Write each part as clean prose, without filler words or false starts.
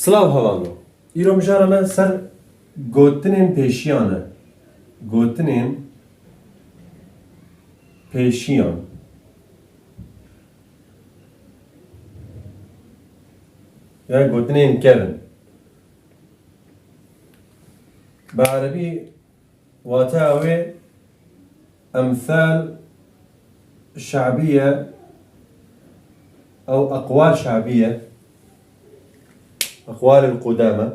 سلاو هەواڵۆ ئیرۆ مژارە سەر گوتنên پێشیانە گوتنên پێشیان yani گوتنên kevin بعربي واتاوي أمثال شعبية أو أقوال شعبية أقوال القدامى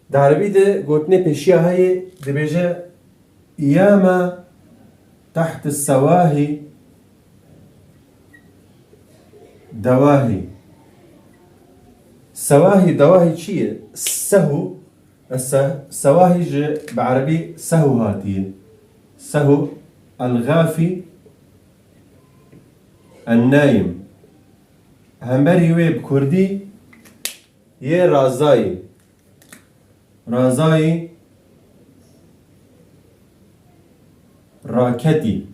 بعربي ده قلتني بشيء هاي ده بيجا ياما تحت السواهي دواهي سواهي دواهي شيء سهو السواهي بعربي سهو هاتي سهو الغافي النايم همبري وي بكردي يه رازاي راكتي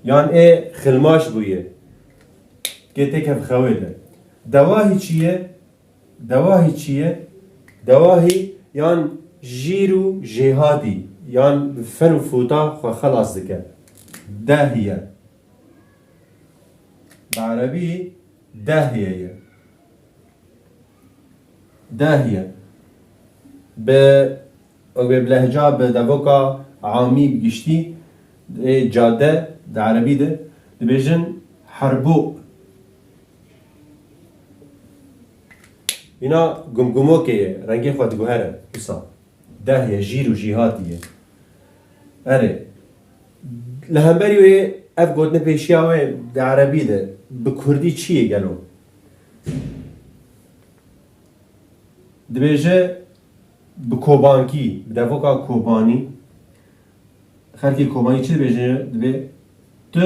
يعني ايه خلماش بويه كتك بخويله دواهي يعني جيرو جهادي يعني فن وفوتا خلاص ذكر داهية بعربي داهية بلهجة بدوكا عامي بجشتي جادة ده عربي ده بيجن حربو هنا قمقموكي رنجي خوات جوهرة بصا داهية جيرو جهاتية أري لهمبري وي اف قوتنا بيشياوي ده عربي ده بكردي چية قالوا دبيجه بكوبانكي بدفوكا كوباني خلقي كوباني چي دبيجه دبي ت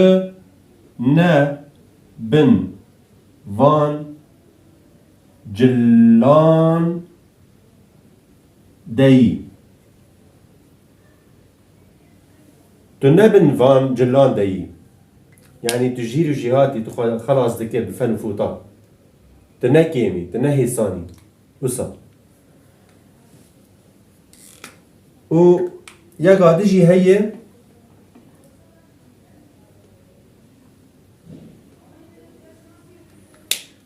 نا بن وان جلان داي تنبن فان جلان داي يعني تجير جهاتي خلاص دكتور بفن فوتا تنكيمي تنهي صاني وصل و يا قادجي هي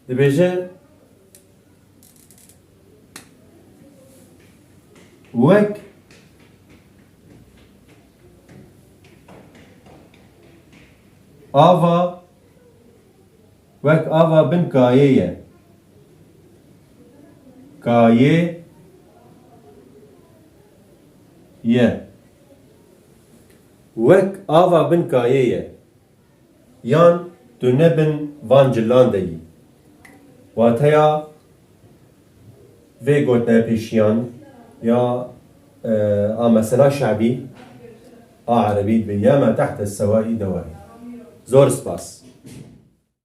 دبيجه وك آوا بن كاية وك آوا بن كاية يان تنبن وان جلان دي واتيا في قوتنا بيشيان يا مثلا شعبي عربي بياما تحت السواهي دواهي زور سباس